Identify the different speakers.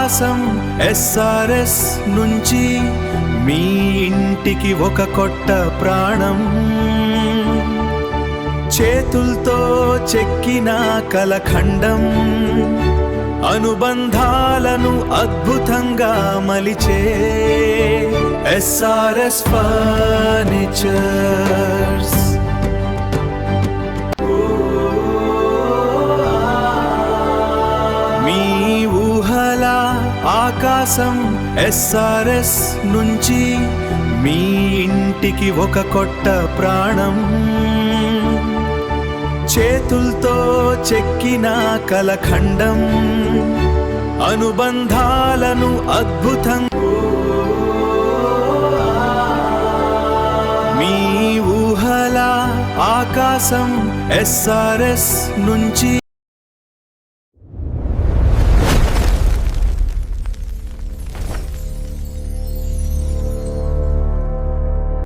Speaker 1: ఆకాశం ఎస్ఆర్ఎస్ నుంచి మీ ఇంటికి ఒక కొత్త ప్రాణం. చేతుల్తో చెక్కిన కలఖండం అనుబంధాలను అద్భుతంగా మలిచే ఎస్ఆర్ఎస్ ఫర్నిచర్స్. మీ ఊహల ఆకాశం ఎస్ఆర్ఎస్ నుంచి మీ ఇంటికి ఒక కొత్త ప్రాణం. చేతుల్తో చెక్కిన కలఖండం అనుబంధాలను అద్భుతంగా మీ ఊహల ఆకాశం ఎస్ఆర్ఎస్ నుంచి